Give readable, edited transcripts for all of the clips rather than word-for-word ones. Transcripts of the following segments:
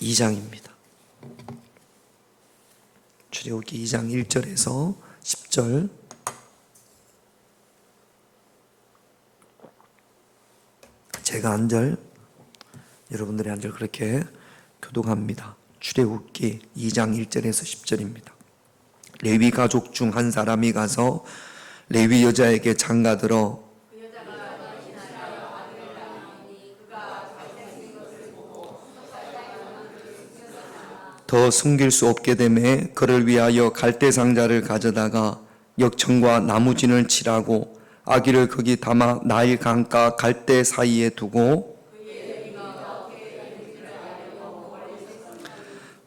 2장입니다. 출애굽기 2장 1절에서 10절. 제가 한 절, 여러분들이 한 절 그렇게 교독합니다. 출애굽기 2장 1절에서 10절입니다. 레위 가족 중 한 사람이 가서 레위 여자에게 장가들어 더 숨길 수 없게 되매 그를 위하여 갈대 상자를 가져다가 역청과 나무진을 칠하고 아기를 거기 담아 나일 강가 갈대 사이에 두고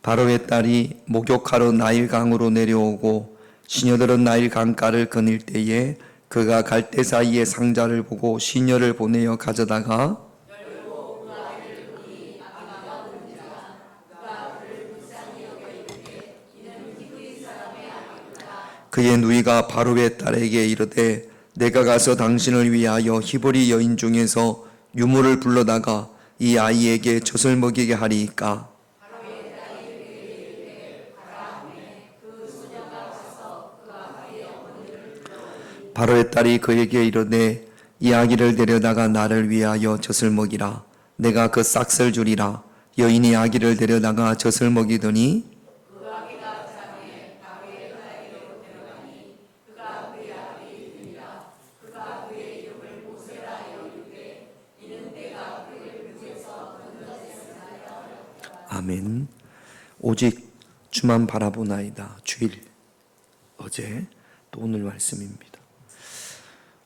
바로의 딸이 목욕하러 나일 강으로 내려오고 시녀들은 나일 강가를 거닐 때에 그가 갈대 사이에 상자를 보고 시녀를 보내어 가져다가 그의 누이가 바로의 딸에게 이르되 내가 가서 당신을 위하여 히브리 여인 중에서 유모를 불러다가 이 아이에게 젖을 먹이게 하리이까. 바로의 딸이 그에게 이르되 이 아기를 데려다가 나를 위하여 젖을 먹이라. 내가 그 싹을 주리라. 여인이 아기를 데려다가 젖을 먹이더니 아멘. 오직 주만 바라보나이다. 주일, 어제 또 오늘 말씀입니다.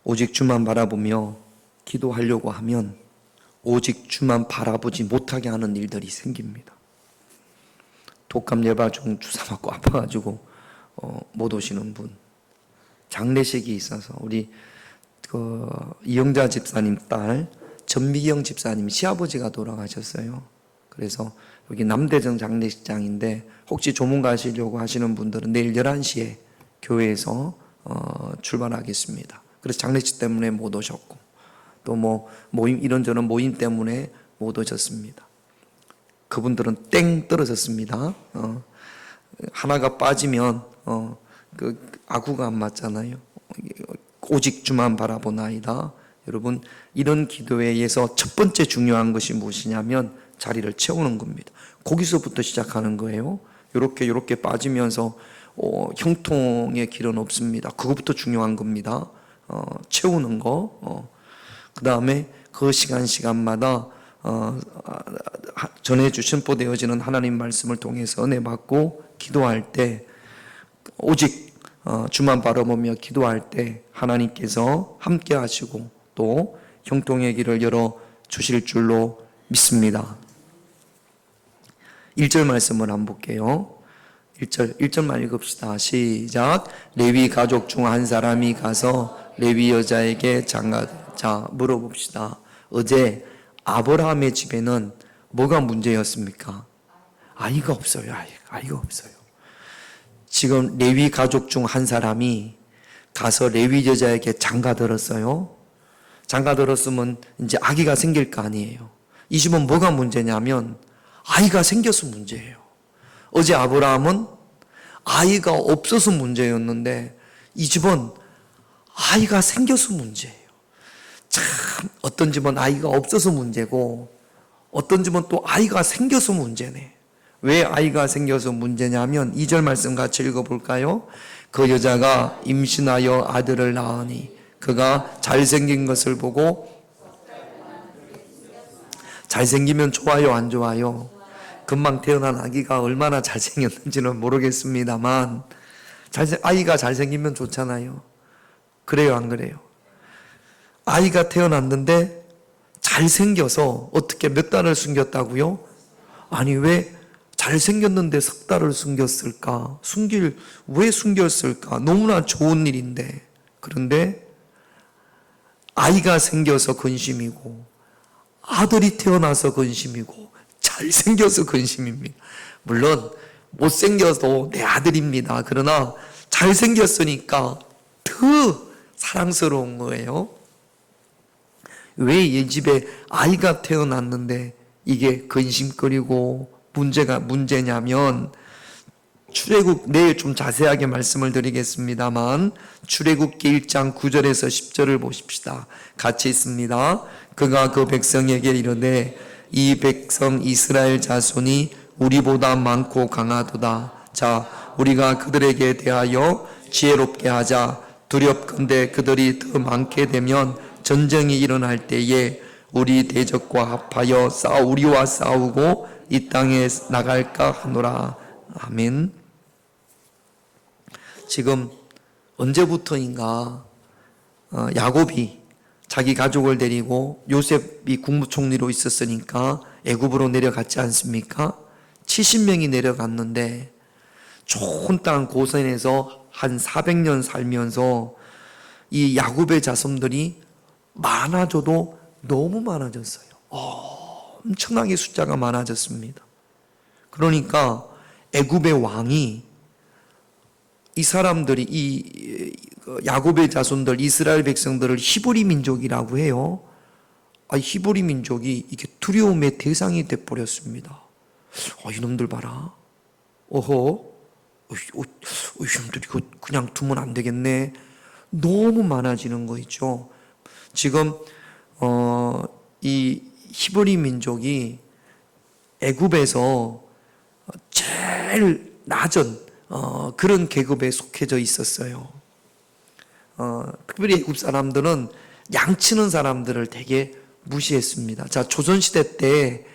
오직 주만 바라보며 기도하려고 하면 오직 주만 바라보지 못하게 하는 일들이 생깁니다. 독감 예방종 주사 맞고 아파가지고 못 오시는 분, 장례식이 있어서 우리 이영자 집사님 딸 전미경 집사님 시아버지가 돌아가셨어요. 그래서 여기 남대정 장례식장인데 혹시 조문 가시려고 하시는 분들은 내일 11시에 교회에서 출발하겠습니다. 그래서 장례식 때문에 못 오셨고 또 뭐 모임 이런저런 모임 때문에 못 오셨습니다. 그분들은 땡 떨어졌습니다. 하나가 빠지면 그 아구가 안 맞잖아요. 오직 주만 바라보나이다. 여러분, 이런 기도회에서 첫 번째 중요한 것이 무엇이냐면 자리를 채우는 겁니다. 거기서부터 시작하는 거예요. 요렇게 빠지면서 형통의 길은 없습니다. 그것부터 중요한 겁니다. 채우는 거. 그 다음에 그 시간마다 전해주신 선포되어지는 하나님 말씀을 통해서 은혜 받고 기도할 때 오직 주만 바라보며 기도할 때 하나님께서 함께 하시고 또 형통의 길을 열어 주실 줄로 믿습니다. 1절 말씀을 한번 볼게요. 1절만 읽읍시다. 시작. 레위 가족 중 한 사람이 가서 레위 여자에게 자, 물어봅시다. 어제 아브라함의 집에는 뭐가 문제였습니까? 아이가 없어요. 아이가 없어요. 지금 레위 가족 중 한 사람이 가서 레위 여자에게 장가들었어요. 장가들었으면 이제 아기가 생길 거 아니에요. 이 집은 뭐가 문제냐면 아이가 생겨서 문제예요. 어제 아브라함은 아이가 없어서 문제였는데 이 집은 아이가 생겨서 문제예요. 참 어떤 집은 아이가 없어서 문제고 어떤 집은 또 아이가 생겨서 문제네. 왜 아이가 생겨서 문제냐면 2절 말씀 같이 읽어볼까요? 그 여자가 임신하여 아들을 낳으니 그가 잘생긴 것을 보고 잘생기면 좋아요, 안 좋아요? 금방 태어난 아기가 얼마나 잘생겼는지는 모르겠습니다만 아이가 잘생기면 좋잖아요. 그래요, 안 그래요? 아이가 태어났는데 잘생겨서 어떻게 몇 달을 숨겼다고요? 아니 왜 잘생겼는데 석 달을 숨겼을까? 왜 숨겼을까? 너무나 좋은 일인데. 그런데 아이가 생겨서 근심이고 아들이 태어나서 근심이고 잘생겨서 근심입니다. 물론 못생겨도 내 아들입니다. 그러나 잘생겼으니까 더 사랑스러운 거예요. 왜 이 집에 아이가 태어났는데 이게 근심거리고 문제냐면 출애굽 내일 좀 자세하게 말씀을 드리겠습니다만 출애굽기 1장 9절에서 10절을 보십시다. 같이 있습니다. 그가 그 백성에게 이르되 이 백성 이스라엘 자손이 우리보다 많고 강하도다. 자, 우리가 그들에게 대하여 지혜롭게 하자. 두렵건대 그들이 더 많게 되면 전쟁이 일어날 때에 우리 대적과 합하여 우리와 싸우고 이 땅에 나갈까 하노라. 아멘. 지금 언제부터인가 야곱이 자기 가족을 데리고 요셉이 국무총리로 있었으니까 애굽으로 내려갔지 않습니까? 70명이 내려갔는데 좋은 땅 고센에서 한 400년 살면서 이 야곱의 자손들이 많아져도 너무 많아졌어요. 엄청나게 숫자가 많아졌습니다. 그러니까 애굽의 왕이 이 사람들이 이 야곱의 자손들 이스라엘 백성들을 히브리 민족이라고 해요. 히브리 민족이 이게 두려움의 대상이 돼 버렸습니다. 이놈들 봐라. 이놈들 이거 그냥 두면 안 되겠네. 너무 많아지는 거 있죠. 지금 이 히브리 민족이 애굽에서 제일 낮은 그런 계급에 속해져 있었어요. 특별히 애굽 사람들은 양치는 사람들을 되게 무시했습니다. 자, 조선시대 때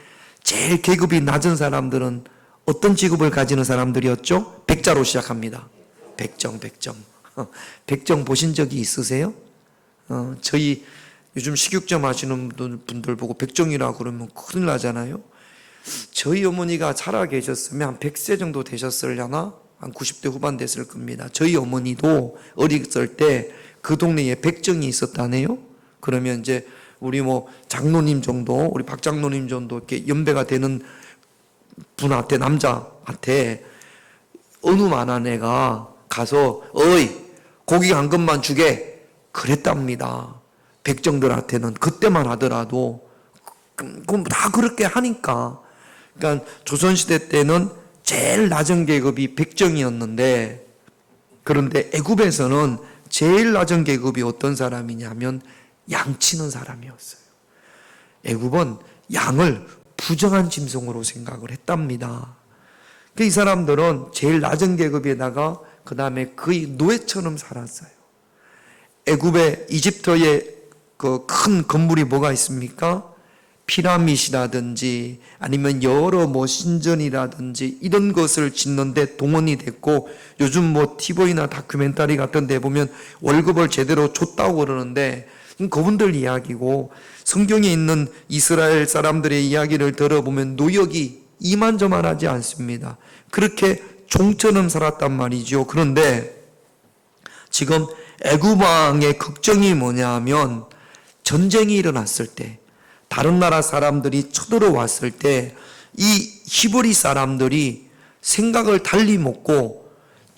제일 계급이 낮은 사람들은 어떤 직업을 가지는 사람들이었죠? 백자로 시작합니다. 백정. 백정 보신 적이 있으세요? 저희 요즘 식육점 하시는 분들 보고 백정이라고 그러면 큰일 나잖아요. 저희 어머니가 살아 계셨으면 한 100세 정도 되셨으려나? 한 90대 후반 됐을 겁니다. 저희 어머니도 어렸을 때 그 동네에 백정이 있었다네요. 그러면 이제 우리 장로님 정도, 우리 박 장로님 정도 이렇게 연배가 되는 분한테, 남자한테 어느 만한 애가 가서 고기 한 것만 주게 그랬답니다. 백정들한테는 그때만 하더라도 그럼 다 그렇게 하니까. 그러니까 조선시대 때는 제일 낮은 계급이 백정이었는데, 그런데 애굽에서는 제일 낮은 계급이 어떤 사람이냐면 양치는 사람이었어요. 애굽은 양을 부정한 짐승으로 생각을 했답니다. 이 사람들은 제일 낮은 계급에다가 그 다음에 거의 노예처럼 살았어요. 애굽의 이집트의 그 큰 건물이 뭐가 있습니까? 피라밋이라든지 아니면 여러 신전이라든지 이런 것을 짓는데 동원이 됐고, 요즘 TV나 다큐멘터리 같은 데 보면 월급을 제대로 줬다고 그러는데 그분들 이야기고, 성경에 있는 이스라엘 사람들의 이야기를 들어보면 노역이 이만저만하지 않습니다. 그렇게 종처럼 살았단 말이죠. 그런데 지금 애굽 왕의 걱정이 뭐냐면 전쟁이 일어났을 때, 다른 나라 사람들이 쳐들어왔을 때 이 히브리 사람들이 생각을 달리 먹고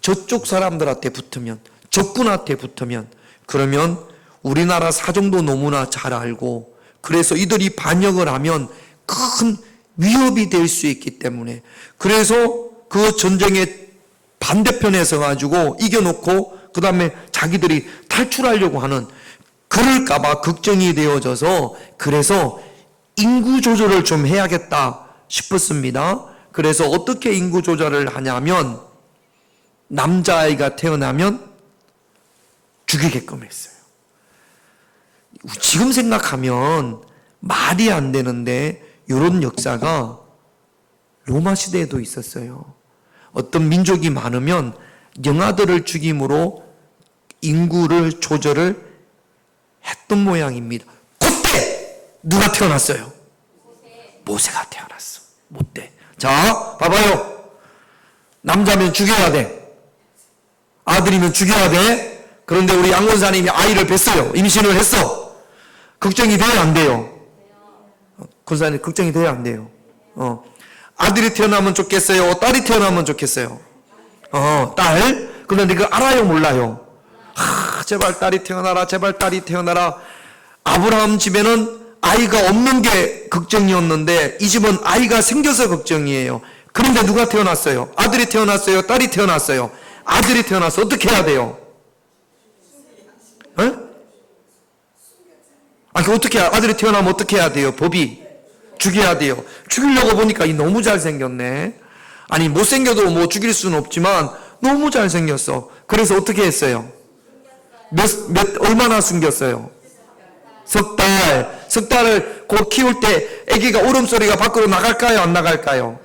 저쪽 사람들한테 붙으면, 적군한테 붙으면, 그러면 우리나라 사정도 너무나 잘 알고, 그래서 이들이 반역을 하면 큰 위협이 될 수 있기 때문에, 그래서 그 전쟁의 반대편에 서가지고 이겨놓고 그 다음에 자기들이 탈출하려고 하는, 그럴까봐 걱정이 되어져서 그래서 인구 조절을 좀 해야겠다 싶었습니다. 그래서 어떻게 인구 조절을 하냐면 남자아이가 태어나면 죽이게끔 했어요. 지금 생각하면 말이 안 되는데 이런 역사가 로마 시대에도 있었어요. 어떤 민족이 많으면 영아들을 죽임으로 인구를 조절을 했던 모양입니다. 그때 누가 태어났어요? 모세가 태어났어. 못돼. 자, 봐봐요. 남자면 죽여야 돼. 아들이면 죽여야 돼. 그런데 우리 양원사님이 아이를 뵀어요. 임신을 했어. 걱정이 돼요, 안 돼요? 권사님, 걱정이 돼요, 안 돼요? 아들이 태어나면 좋겠어요? 딸이 태어나면 좋겠어요? 딸? 그런데 그거 알아요, 몰라요? 제발 딸이 태어나라, 제발 딸이 태어나라. 아브라함 집에는 아이가 없는 게 걱정이었는데 이 집은 아이가 생겨서 걱정이에요. 그런데 누가 태어났어요? 아들이 태어났어요? 딸이 태어났어요? 아들이 태어나서 어떻게 해야 돼요? 어떻게 아들이 태어나면 어떻게 해야 돼요? 법이 죽여야 돼요. 죽이려고 보니까 이 너무 잘생겼네. 못생겨도 뭐 죽일 수는 없지만 너무 잘생겼어. 그래서 어떻게 했어요? 얼마나 숨겼어요? 석 달을 곧 키울 때 아기가 울음소리가 밖으로 나갈까요? 안 나갈까요?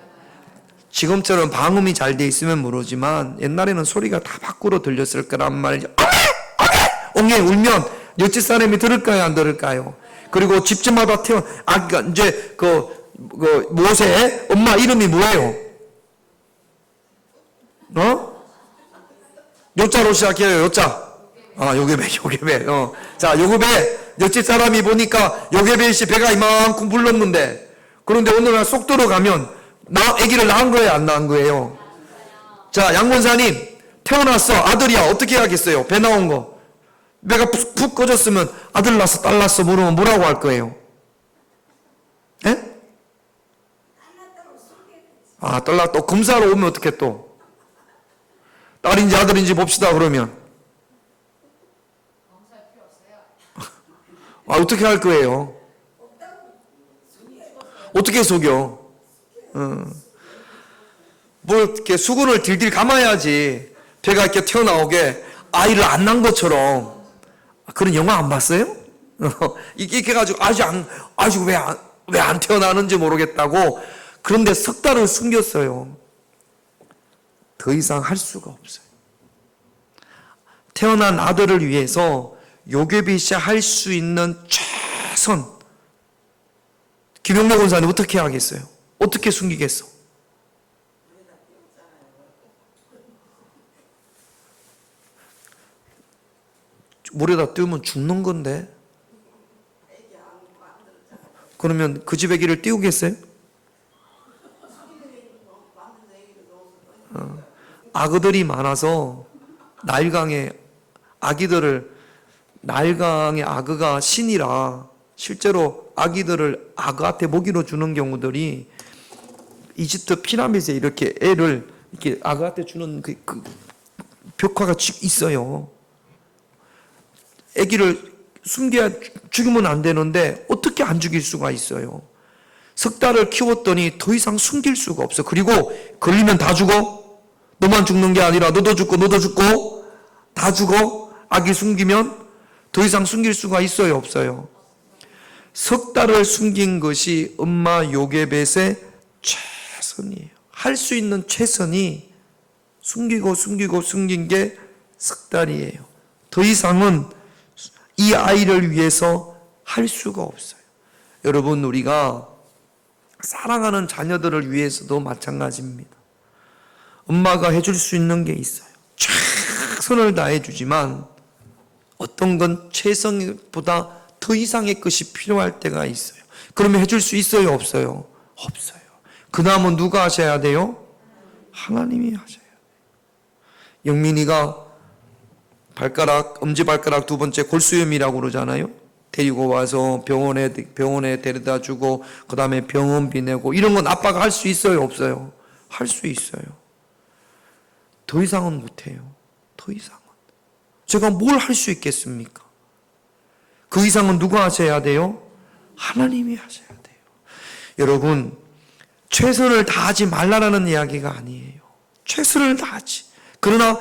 지금처럼 방음이 잘 돼 있으면 모르지만 옛날에는 소리가 다 밖으로 들렸을 거란 말이죠. 엉에 울면 옆집 사람이 들을까요? 안 들을까요? 그리고 집집마다 이제 모세 엄마 이름이 뭐예요? 요자로 시작해요. 요자. 요괴배. 자, 요괴배. 옆집 사람이 보니까 요괴배 씨 배가 이만큼 불렀는데, 그런데 어느 날 속 들어가면 아기를 낳은 거예요? 안 낳은 거예요? 자, 양권사님 태어났어. 아들이야. 어떻게 해야겠어요? 배 나온 거. 배가 푹 꺼졌으면 아들 낳았어, 딸 낳았어 물으면 뭐라고 할 거예요? 예? 딸 낳았다. 검사로 오면 어떻게 또? 딸인지 아들인지 봅시다 그러면. 어떻게 할 거예요? 어떻게 속여? 이렇게 수건을 딜딜 감아야지 배가 이렇게 튀어나오게 아이를 안 낳은 것처럼. 그런 영화 안 봤어요? 이렇게 해가지고 아직 왜 안 태어나는지 모르겠다고. 그런데 석 달을 숨겼어요. 더 이상 할 수가 없어요. 태어난 아들을 위해서 요괴비시 할 수 있는 최선. 김영래 권사님 어떻게 하겠어요? 어떻게 숨기겠어? 물에다 띄우면 죽는 건데. 그러면 그 집 애기를 띄우겠어요? 악어들이 많아서 나일강에 악어가 신이라 실제로 아기들을 악어한테 먹이로 주는 경우들이 이집트 피라미드에 이렇게 애를 이렇게 악어한테 주는 그 벽화가 있어요. 아기를 죽이면 안 되는데 어떻게 안 죽일 수가 있어요? 석 달을 키웠더니 더 이상 숨길 수가 없어. 그리고 걸리면 다 죽어. 너만 죽는 게 아니라 너도 죽고 다 죽어. 아기 숨기면 더 이상 숨길 수가 있어요? 없어요? 석 달을 숨긴 것이 엄마 요괴벳의 최선이에요. 할 수 있는 최선이 숨긴 게 석 달이에요. 더 이상은 이 아이를 위해서 할 수가 없어요. 여러분, 우리가 사랑하는 자녀들을 위해서도 마찬가지입니다. 엄마가 해줄 수 있는 게 있어요. 최선을 다해 주지만 어떤 건 최선보다 더 이상의 것이 필요할 때가 있어요. 그러면 해줄 수 있어요? 없어요? 없어요. 그 다음은 누가 하셔야 돼요? 하나님이 하셔야 돼요. 영민이가 엄지발가락 두 번째 골수염이라고 그러잖아요. 데리고 와서 병원에 데려다 주고 그 다음에 병원비 내고 이런 건 아빠가 할 수 있어요? 없어요? 할 수 있어요. 더 이상은 못해요. 더 이상은. 제가 뭘 할 수 있겠습니까? 그 이상은 누가 하셔야 돼요? 하나님이 하셔야 돼요. 여러분, 최선을 다하지 말라라는 이야기가 아니에요. 최선을 다하지. 그러나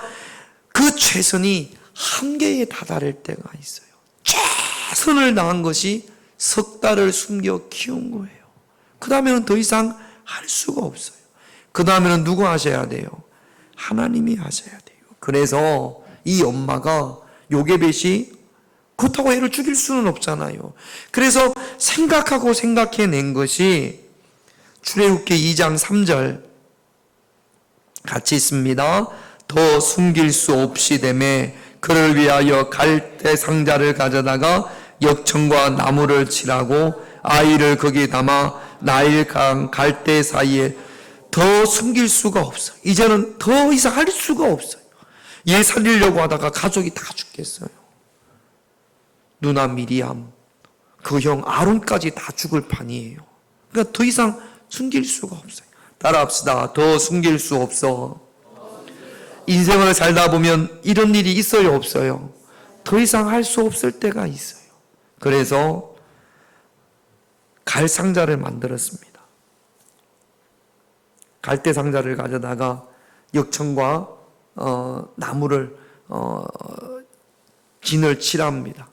그 최선이 한계에 다다를 때가 있어요. 최선을 다한 것이 석 달을 숨겨 키운 거예요. 그 다음에는 더 이상 할 수가 없어요. 그 다음에는 누가 하셔야 돼요? 하나님이 하셔야 돼요. 그래서 이 엄마가 요괴벳이 그렇다고 애를 죽일 수는 없잖아요. 그래서 생각해낸 것이 출애굽기 2장 3절 같이 있습니다. 더 숨길 수 없이 되매 그를 위하여 갈대 상자를 가져다가 역청과 나무를 칠하고 아이를 거기에 담아 나일강 갈대 사이에 더 숨길 수가 없어요. 이제는 더 이상 할 수가 없어요. 얘 살리려고 하다가 가족이 다 죽겠어요. 누나 미리암, 그 형 아론까지 다 죽을 판이에요. 그러니까 더 이상 숨길 수가 없어요. 따라합시다. 더 숨길 수 없어. 인생을 살다 보면 이런 일이 있어요, 없어요? 더 이상 할 수 없을 때가 있어요. 그래서 갈 상자를 만들었습니다. 갈대 상자를 가져다가 역청과 나무를 진을 칠합니다.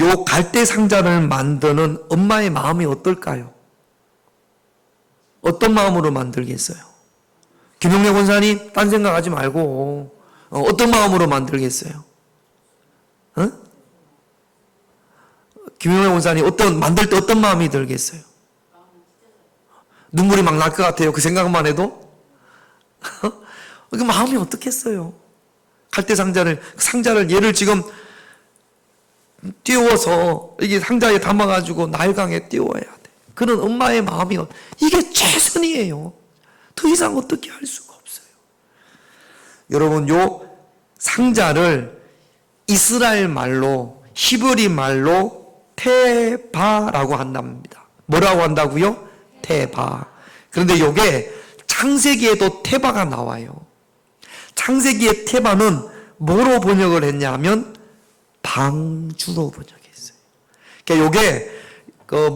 요 갈대 상자를 만드는 엄마의 마음이 어떨까요? 어떤 마음으로 만들겠어요? 김용래 권사님, 딴 생각하지 말고 어떤 마음으로 만들겠어요? 김용래 권사님 만들 때 어떤 마음이 들겠어요? 눈물이 막 날 것 같아요. 그 생각만 해도. 그 마음이 어떻겠어요? 갈대 상자를 얘를 지금 띄워서 이게 상자에 담아가지고 나일강에 띄워야 돼. 그런 엄마의 마음이 이게 최선이에요. 더 이상 어떻게 할 수가 없어요. 여러분, 요 상자를 이스라엘 말로, 히브리 말로 테바라고 한답니다. 뭐라고 한다고요? 테바. 그런데 요게 창세기에도 테바가 나와요. 창세기의 테바는 뭐로 번역을 했냐면 방주로 번역했어요. 그러니까 요게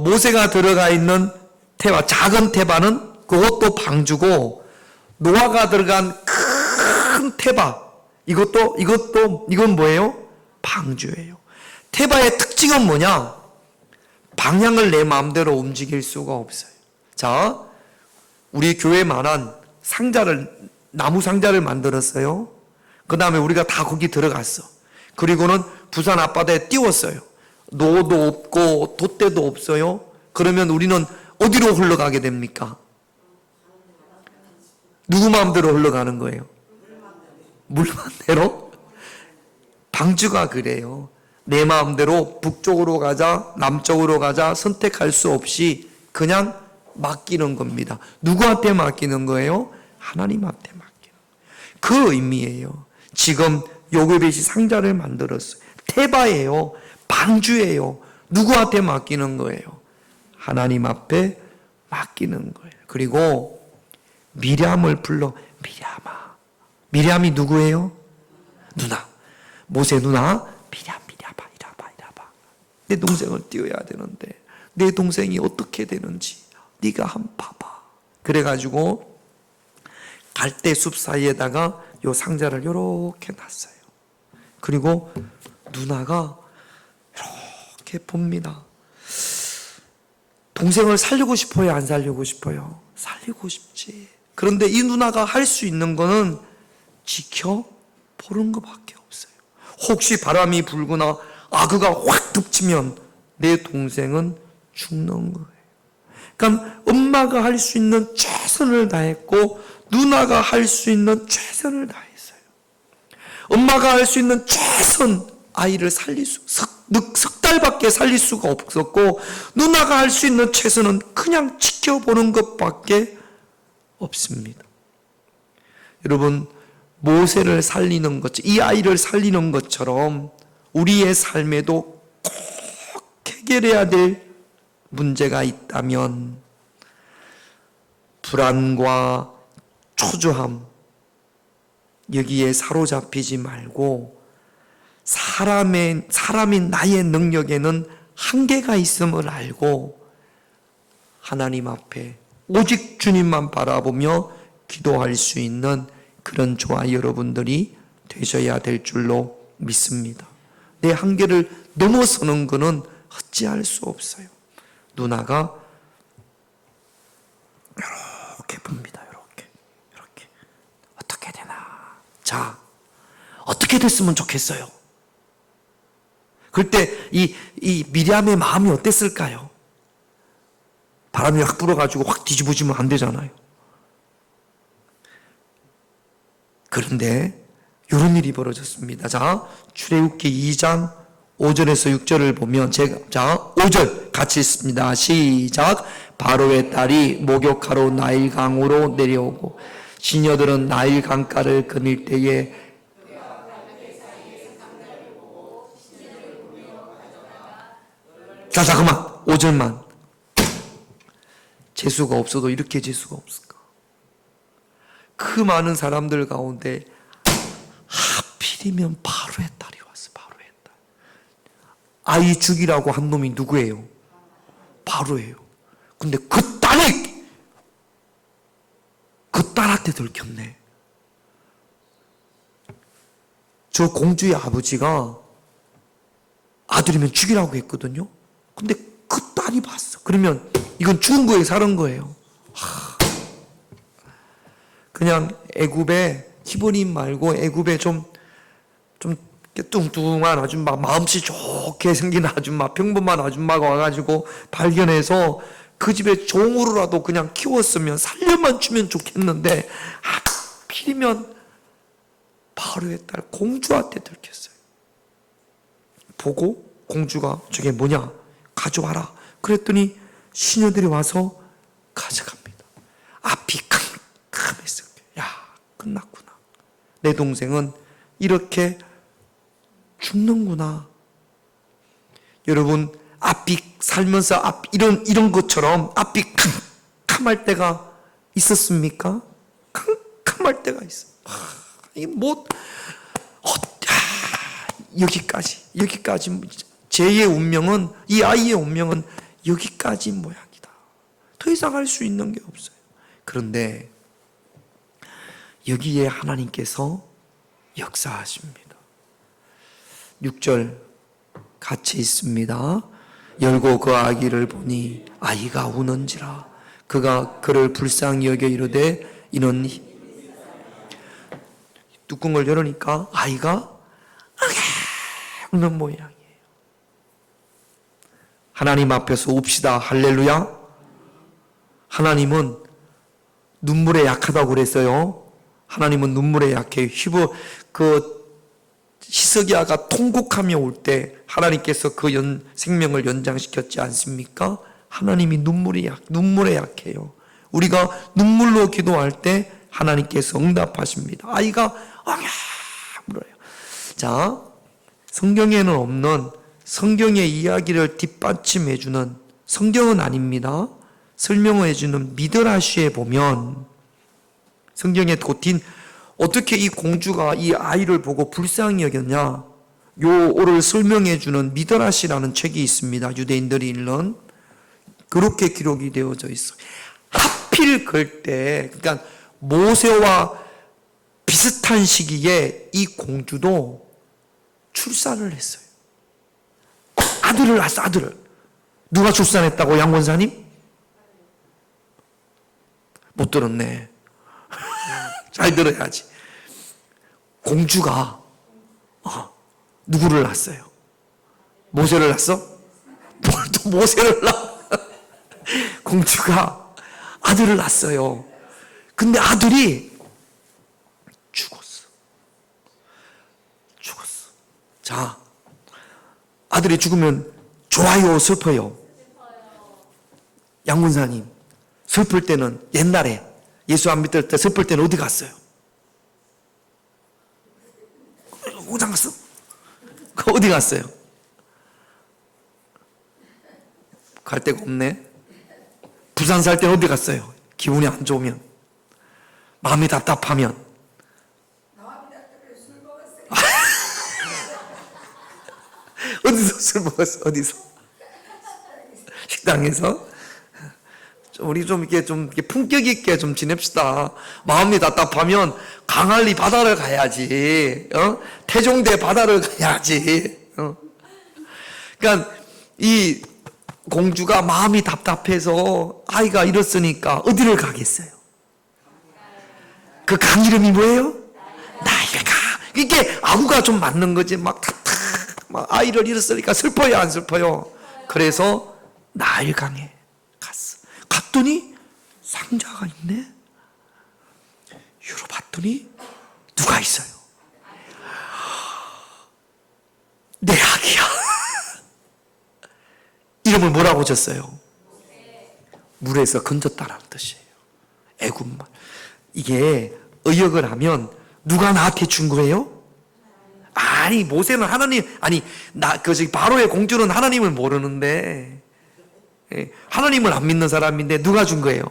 모세가 들어가 있는 테바, 작은 테바는 그것도 방주고, 노아가 들어간 큰 테바, 이건 뭐예요? 방주예요. 테바의 특징은 뭐냐? 방향을 내 마음대로 움직일 수가 없어요. 자, 우리 교회만한 나무 상자를 만들었어요. 그 다음에 우리가 다 거기 들어갔어. 그리고는 부산 앞바다에 띄웠어요. 노도 없고 돛대도 없어요. 그러면 우리는 어디로 흘러가게 됩니까? 누구 마음대로 흘러가는 거예요? 물만대로? 방주가 그래요. 내 마음대로 북쪽으로 가자, 남쪽으로 가자 선택할 수 없이 그냥 맡기는 겁니다. 누구한테 맡기는 거예요? 하나님한테 맡기는 거예요. 그 의미예요. 지금 요괴벳이 상자를 만들었어요. 테바예요. 방주예요. 누구한테 맡기는 거예요? 하나님 앞에 맡기는 거예요. 그리고 미리암을 불러, 미리암아. 미리암이 누구예요? 누나. 모세 누나. 미리암 이라봐. 내 동생을 띄워야 되는데 내 동생이 어떻게 되는지 네가 한번 봐봐. 그래가지고 갈대 숲 사이에다가 요 상자를 요렇게 놨어요. 그리고 누나가 이렇게 봅니다. 동생을 살리고 싶어요? 안 살리고 싶어요? 살리고 싶지. 그런데 이 누나가 할 수 있는 거는 지켜보는 것밖에 없어요. 혹시 바람이 불거나 아그가 확 덮치면 내 동생은 죽는 거예요. 그러니까 엄마가 할 수 있는 최선을 다했고 누나가 할 수 있는 최선을 다했어요. 엄마가 할 수 있는 최선, 아이를 석 달밖에 살릴 수가 없었고 누나가 할 수 있는 최선은 그냥 지켜보는 것밖에 없습니다. 여러분, 모세를 살리는 것, 이 아이를 살리는 것처럼 우리의 삶에도 꼭 해결해야 될 문제가 있다면 불안과 초조함, 여기에 사로잡히지 말고 사람인 나의 능력에는 한계가 있음을 알고 하나님 앞에 오직 주님만 바라보며 기도할 수 있는 그런 저와 여러분들이 되셔야 될 줄로 믿습니다. 내 한계를 넘어서는 것은 어찌할 수 없어요. 누나가 이렇게 봅니다. 이렇게 어떻게 되나. 자, 어떻게 됐으면 좋겠어요. 그때 이 미리암의 마음이 어땠을까요? 바람이 확 불어가지고 확 뒤집어지면 안 되잖아요. 그런데 이런 일이 벌어졌습니다. 자, 출애굽기 2장 5절에서 6절을 보면 5절 같이 읽습니다. 시작. 바로의 딸이 목욕하러 나일강으로 내려오고 시녀들은 나일 강가를 거닐 때에 자, 잠깐만. 5절만. 재수가 없어도 이렇게 재수가 없을까? 그 많은 사람들 가운데 하필이면 바로의 딸이 왔어. 바로의 딸. 아이 죽이라고 한 놈이 누구예요? 바로예요. 근데 그 딸이 그 딸한테 들켰네. 저 공주의 아버지가 아들이면 죽이라고 했거든요. 근데 그 딸이 봤어. 그러면 이건 죽은 거예요, 사는 거예요? 그냥 애굽에 히브리인 말고 애굽에 좀 뚱뚱한 아줌마, 마음씨 좋게 생긴 아줌마, 평범한 아줌마가 와가지고 발견해서 그 집에 종으로라도 그냥 키웠으면 살려만 주면 좋겠는데 하필이면 바로의 딸 공주한테 들켰어요. 보고 공주가 저게 뭐냐? 가져와라. 그랬더니 시녀들이 와서 가져갑니다. 앞이 캄캄했어요. 야, 끝났구나. 내 동생은 이렇게 죽는구나. 여러분, 앞이 살면서 이런 것처럼 앞이 캄캄할 때가 있었습니까? 캄캄할 때가 있어요. 이게 여기까지 쟤의 운명은, 이 아이의 운명은 여기까지 모양이다. 더 이상 할 수 있는 게 없어요. 그런데 여기에 하나님께서 역사하십니다. 6절 같이 있습니다. 열고 그 아기를 보니 아이가 우는지라. 그가 그를 불쌍히 여겨 이르되 이는 뚜껑을 열으니까 아이가 우는 모양이에요. 하나님 앞에서 웁시다. 할렐루야. 하나님은 눈물에 약하다고 그랬어요. 하나님은 눈물에 약해요. 히스기야가 통곡하며 올 때 하나님께서 그 생명을 연장시켰지 않습니까? 하나님이 눈물에 약해요. 우리가 눈물로 기도할 때 하나님께서 응답하십니다. 아이가 울어요. 자, 성경에는 없는 성경의 이야기를 뒷받침해주는, 성경은 아닙니다, 설명해주는 미드라시에 보면 성경에 어떻게 이 공주가 이 아이를 보고 불쌍히 여겼냐, 요를 설명해주는 미드라시라는 책이 있습니다. 유대인들이 읽는. 그렇게 기록이 되어져 있어요. 하필 그때, 그러니까 모세와 비슷한 시기에 이 공주도 출산을 했어요. 아들을 낳았어, 아들을. 누가 출산했다고, 양권사님? 못 들었네. 잘 들어야지. 공주가 누구를 낳았어요? 모세를 낳았어? 뭘 또 모세를 낳아? 공주가 아들을 낳았어요. 근데 아들이 죽었어. 자, 아들이 죽으면 좋아요, 슬퍼요? 양군사님, 슬플 때는 옛날에 예수 안 믿을 때 슬플 때는 어디 갔어요? 오장 갔어? 어디 갔어요? 갈 데가 없네. 부산 살 때는 어디 갔어요? 기분이 안 좋으면, 마음이 답답하면. 어디서 술 먹었어? 어디서? 식당에서? 우리 좀 이렇게 품격 있게 좀 지냅시다. 마음이 답답하면 강할리 바다를 가야지. 태종대 바다를 가야지. 그러니까 이 공주가 마음이 답답해서 아이가 이렇으니까 어디를 가겠어요? 그 강 이름이 뭐예요? 나일강. 이게 아구가 좀 맞는 거지. 막 아이를 잃었으니까 슬퍼요, 안 슬퍼요? 그래서 나일강에 갔어. 갔더니 상자가 있네. 열어봤더니 누가 있어요? 내 아기야. 이름을 뭐라고 줬어요? 물에서 건졌다라는 뜻이에요. 애굽말. 이게 의역을 하면 누가 나한테 준 거예요? 아니 모세는 하나님, 아니 바로의 공주는 하나님을 모르는데, 하나님을 안 믿는 사람인데 누가 준 거예요?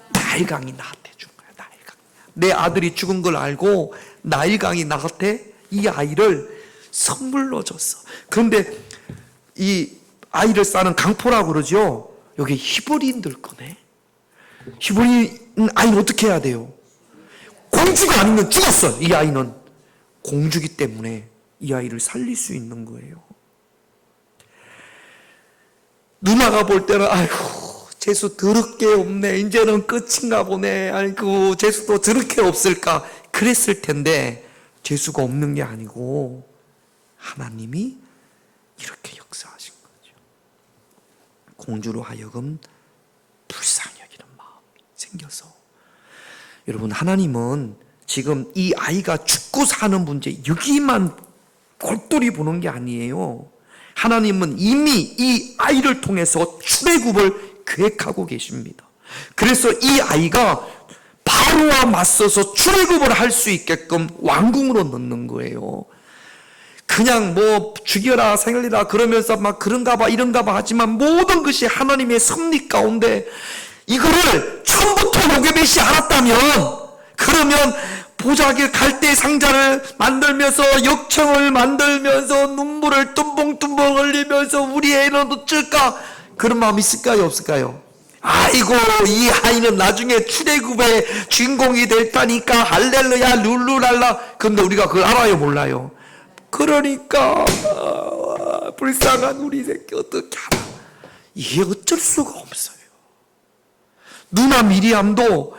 나일강이 나한테 준 거예요. 나일강. 내 아들이 죽은 걸 알고 나일강이 나한테 이 아이를 선물로 줬어. 그런데 이 아이를 싸는 강포라고 그러죠. 여기 히브리인들 거네. 히브리인 아이는 어떻게 해야 돼요? 공주가 아니면 죽었어. 이 아이는 공주기 때문에 이 아이를 살릴 수 있는 거예요. 누나가 볼 때는 아이고 재수 더럽게 없네, 이제는 끝인가 보네, 아이고 재수도 저렇게 없을까 그랬을 텐데, 재수가 없는 게 아니고 하나님이 이렇게 역사하신 거죠. 공주로 하여금 불쌍히 여기는 마음이 생겨서. 여러분, 하나님은 지금 이 아이가 죽고 사는 문제 여기만 골똘히 보는 게 아니에요. 하나님은 이미 이 아이를 통해서 출애굽을 계획하고 계십니다. 그래서 이 아이가 바로와 맞서서 출애굽을 할 수 있게끔 왕궁으로 넣는 거예요. 그냥 뭐 죽여라 살리라 그러면서 막 그런가 봐 이런가 봐 하지만 모든 것이 하나님의 섭리 가운데 이거를 처음부터 요게벳이 알았다면, 그러면 보자기 갈대 상자를 만들면서 역청을 만들면서 눈물을 tum벙tum벙 흘리면서 우리 애는 어쩔까 그런 마음이 있을까요 없을까요? 아이고 이 아이는 나중에 출애굽의 주인공이 될 거니까 할렐루야 룰루랄라. 그런데 우리가 그걸 알아요 몰라요? 그러니까 불쌍한 우리 새끼 어떻게 알아? 이게 어쩔 수가 없어요. 누나 미리암도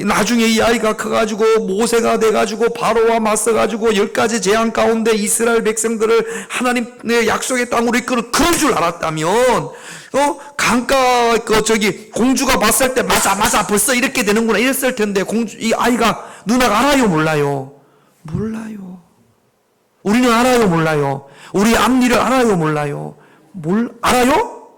나중에 이 아이가 커가지고 모세가 돼가지고 바로와 맞서가지고 10가지 재앙 가운데 이스라엘 백성들을 하나님의 약속의 땅으로 이끌어 그럴 줄 알았다면, 강가 공주가 봤을 때 맞아 벌써 이렇게 되는구나 이랬을 텐데, 이 아이가 누나가 알아요 몰라요? 몰라요. 우리는 알아요 몰라요? 우리 앞니를 알아요 몰라요? 알아요?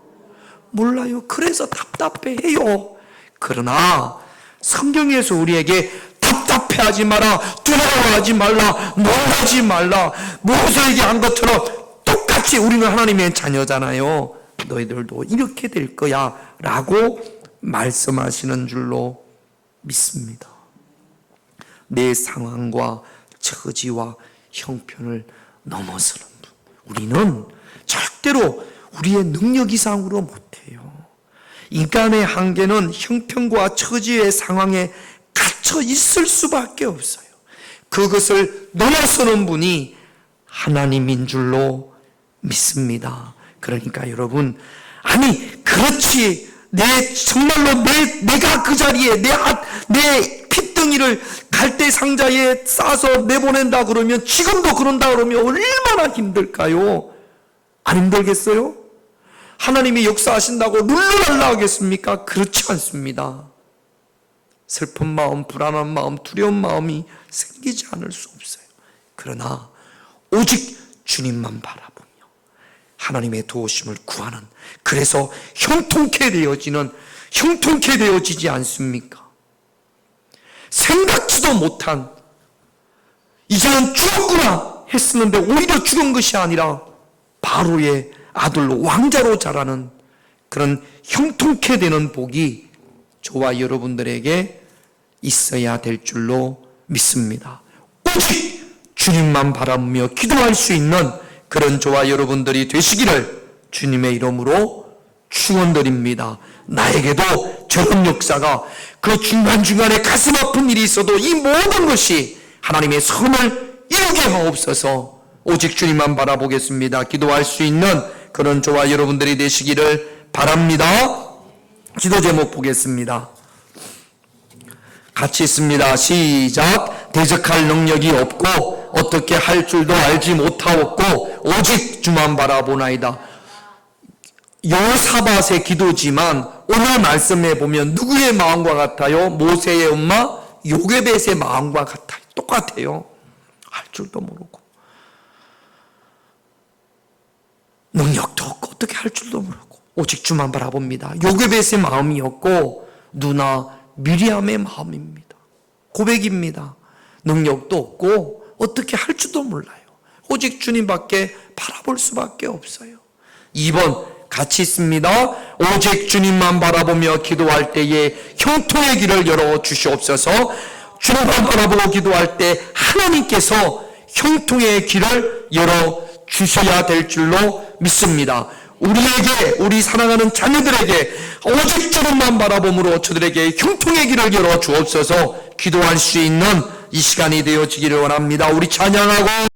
몰라요. 그래서 답답해해요. 그러나 성경에서 우리에게 답답해하지 마라, 두려워하지 말라, 놀라지 말라, 모세에게 한 것처럼 똑같이 우리는 하나님의 자녀잖아요. 너희들도 이렇게 될 거야 라고 말씀하시는 줄로 믿습니다. 내 상황과 처지와 형편을 넘어서는 분, 우리는 절대로 우리의 능력 이상으로 못해요. 인간의 한계는 형편과 처지의 상황에 갇혀 있을 수밖에 없어요. 그것을 넘어서는 분이 하나님인 줄로 믿습니다. 그러니까 여러분, 아니 그렇지, 정말로 내가 그 자리에 내 핏덩이를 갈대 상자에 싸서 내보낸다 그러면, 지금도 그런다 그러면 얼마나 힘들까요? 안 힘들겠어요? 하나님이 역사하신다고 룰루랄라 하겠습니까? 그렇지 않습니다. 슬픈 마음, 불안한 마음, 두려운 마음이 생기지 않을 수 없어요. 그러나 오직 주님만 바라보며 하나님의 도우심을 구하는, 그래서 형통케 되어지지 않습니까? 생각지도 못한, 이제는 죽었구나 했었는데 오히려 죽은 것이 아니라 바로의 아들로 왕자로 자라는 그런 형통케 되는 복이 저와 여러분들에게 있어야 될 줄로 믿습니다. 오직 주님만 바라보며 기도할 수 있는 그런 저와 여러분들이 되시기를 주님의 이름으로 축원드립니다. 나에게도 저런 역사가, 그 중간중간에 가슴 아픈 일이 있어도 이 모든 것이 하나님의 선을 이루게 하옵소서. 오직 주님만 바라보겠습니다. 기도할 수 있는 그런 저와 여러분들이 되시기를 바랍니다. 기도 제목 보겠습니다. 같이 있습니다. 시작. 대적할 능력이 없고 어떻게 할 줄도 알지 못하옵고 오직 주만 바라보나이다. 여호사밧의 기도지만 오늘 말씀에 보면 누구의 마음과 같아요? 모세의 엄마 요게벳의 마음과 같아요. 똑같아요. 할 줄도 모르고 능력도 없고 어떻게 할 줄도 모르고 오직 주만 바라봅니다. 요게벳의 마음이었고 누나 미리암의 마음입니다. 고백입니다. 능력도 없고 어떻게 할 줄도 몰라요. 오직 주님밖에 바라볼 수밖에 없어요. 2번 같이 있습니다. 오직 주님만 바라보며 기도할 때에 형통의 길을 열어 주시옵소서. 주님만 바라보고 기도할 때 하나님께서 형통의 길을 열어 주셔야 될 줄로 믿습니다. 우리에게, 우리 사랑하는 자녀들에게 오직 주님만 바라봄으로 저들에게 형통의 길을 열어 주옵소서. 기도할 수 있는 이 시간이 되어지기를 원합니다. 우리 찬양하고